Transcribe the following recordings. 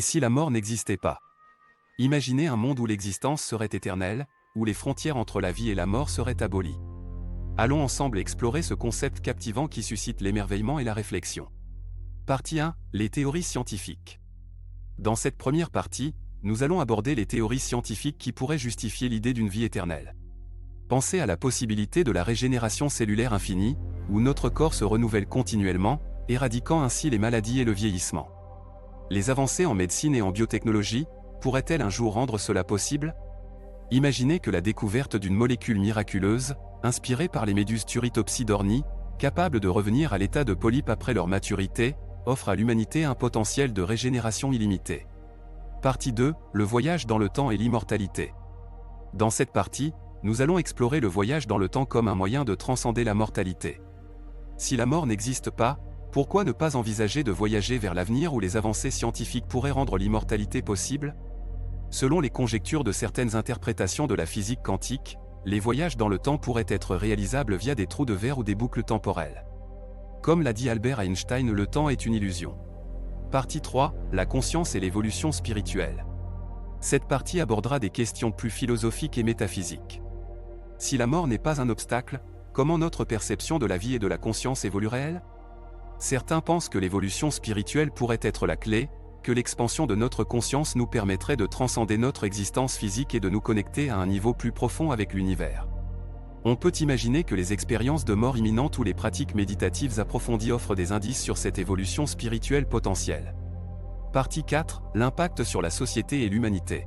si la mort n'existait pas? Imaginez un monde où l'existence serait éternelle, où les frontières entre la vie et la mort seraient abolies. Allons ensemble explorer ce concept captivant qui suscite l'émerveillement et la réflexion. Partie 1. Les théories scientifiques. Dans cette première partie, nous allons aborder les théories scientifiques qui pourraient justifier l'idée d'une vie éternelle. Pensez à la possibilité de la régénération cellulaire infinie, où notre corps se renouvelle continuellement, éradiquant ainsi les maladies et le vieillissement. Les avancées en médecine et en biotechnologie pourraient-elles un jour rendre cela possible? Imaginez que la découverte d'une molécule miraculeuse, inspirée par les méduses Turritopsidorni, capable de revenir à l'état de polype après leur maturité, offre à l'humanité un potentiel de régénération illimité. Partie 2. Le voyage dans le temps et l'immortalité. Dans cette partie, nous allons explorer le voyage dans le temps comme un moyen de transcender la mortalité. Si la mort n'existe pas, pourquoi ne pas envisager de voyager vers l'avenir où les avancées scientifiques pourraient rendre l'immortalité possible? Selon les conjectures de certaines interprétations de la physique quantique, les voyages dans le temps pourraient être réalisables via des trous de verre ou des boucles temporelles. Comme l'a dit Albert Einstein, le temps est une illusion. Partie 3. La conscience et l'évolution spirituelle. Cette partie abordera des questions plus philosophiques et métaphysiques. Si la mort n'est pas un obstacle, comment notre perception de la vie et de la conscience évoluerait-elle? Certains pensent que l'évolution spirituelle pourrait être la clé, que l'expansion de notre conscience nous permettrait de transcender notre existence physique et de nous connecter à un niveau plus profond avec l'univers. On peut imaginer que les expériences de mort imminente ou les pratiques méditatives approfondies offrent des indices sur cette évolution spirituelle potentielle. Partie 4. L'impact sur la société et l'humanité.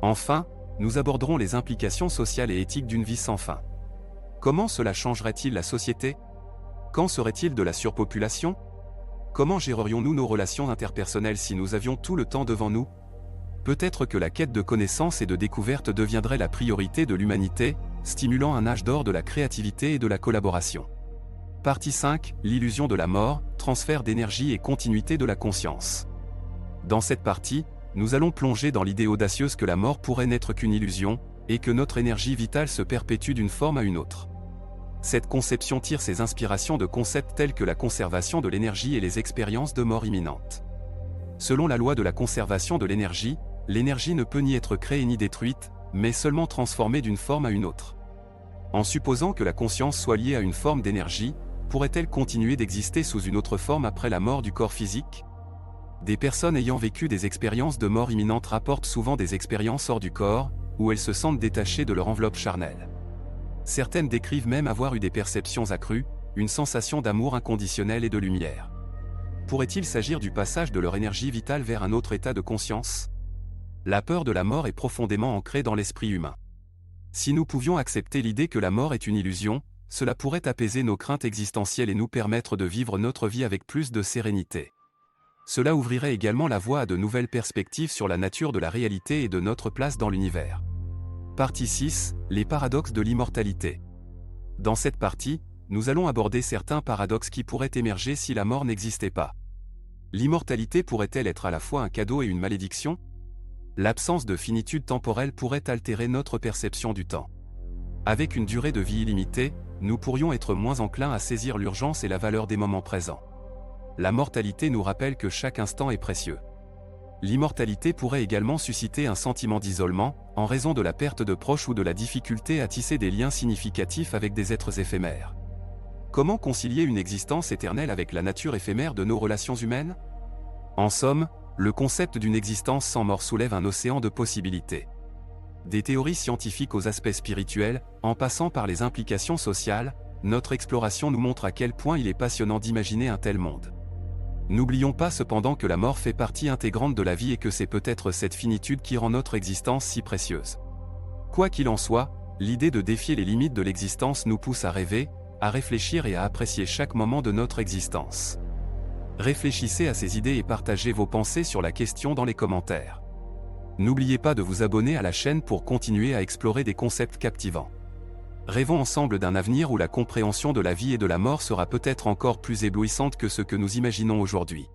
Enfin, nous aborderons les implications sociales et éthiques d'une vie sans fin. Comment cela changerait-il la société? Qu'en serait-il de la surpopulation? Comment gérerions-nous nos relations interpersonnelles si nous avions tout le temps devant nous? Peut-être que la quête de connaissances et de découvertes deviendrait la priorité de l'humanité, stimulant un âge d'or de la créativité et de la collaboration. Partie 5. L'illusion de la mort, transfert d'énergie et continuité de la conscience. Dans cette partie, nous allons plonger dans l'idée audacieuse que la mort pourrait n'être qu'une illusion, et que notre énergie vitale se perpétue d'une forme à une autre. Cette conception tire ses inspirations de concepts tels que la conservation de l'énergie et les expériences de mort imminente. Selon la loi de la conservation de l'énergie ne peut ni être créée ni détruite, mais seulement transformée d'une forme à une autre. En supposant que la conscience soit liée à une forme d'énergie, pourrait-elle continuer d'exister sous une autre forme après la mort du corps physique? Des personnes ayant vécu des expériences de mort imminente rapportent souvent des expériences hors du corps, où elles se sentent détachées de leur enveloppe charnelle. Certaines décrivent même avoir eu des perceptions accrues, une sensation d'amour inconditionnel et de lumière. Pourrait-il s'agir du passage de leur énergie vitale vers un autre état de conscience? La peur de la mort est profondément ancrée dans l'esprit humain. Si nous pouvions accepter l'idée que la mort est une illusion, cela pourrait apaiser nos craintes existentielles et nous permettre de vivre notre vie avec plus de sérénité. Cela ouvrirait également la voie à de nouvelles perspectives sur la nature de la réalité et de notre place dans l'univers. Partie 6. Les paradoxes de l'immortalité. Dans cette partie, nous allons aborder certains paradoxes qui pourraient émerger si la mort n'existait pas. L'immortalité pourrait-elle être à la fois un cadeau et une malédiction? L'absence de finitude temporelle pourrait altérer notre perception du temps. Avec une durée de vie illimitée, nous pourrions être moins enclins à saisir l'urgence et la valeur des moments présents. La mortalité nous rappelle que chaque instant est précieux. L'immortalité pourrait également susciter un sentiment d'isolement, en raison de la perte de proches ou de la difficulté à tisser des liens significatifs avec des êtres éphémères. Comment concilier une existence éternelle avec la nature éphémère de nos relations humaines? En somme, le concept d'une existence sans mort soulève un océan de possibilités. Des théories scientifiques aux aspects spirituels, en passant par les implications sociales, notre exploration nous montre à quel point il est passionnant d'imaginer un tel monde. N'oublions pas cependant que la mort fait partie intégrante de la vie et que c'est peut-être cette finitude qui rend notre existence si précieuse. Quoi qu'il en soit, l'idée de défier les limites de l'existence nous pousse à rêver, à réfléchir et à apprécier chaque moment de notre existence. Réfléchissez à ces idées et partagez vos pensées sur la question dans les commentaires. N'oubliez pas de vous abonner à la chaîne pour continuer à explorer des concepts captivants. Rêvons ensemble d'un avenir où la compréhension de la vie et de la mort sera peut-être encore plus éblouissante que ce que nous imaginons aujourd'hui.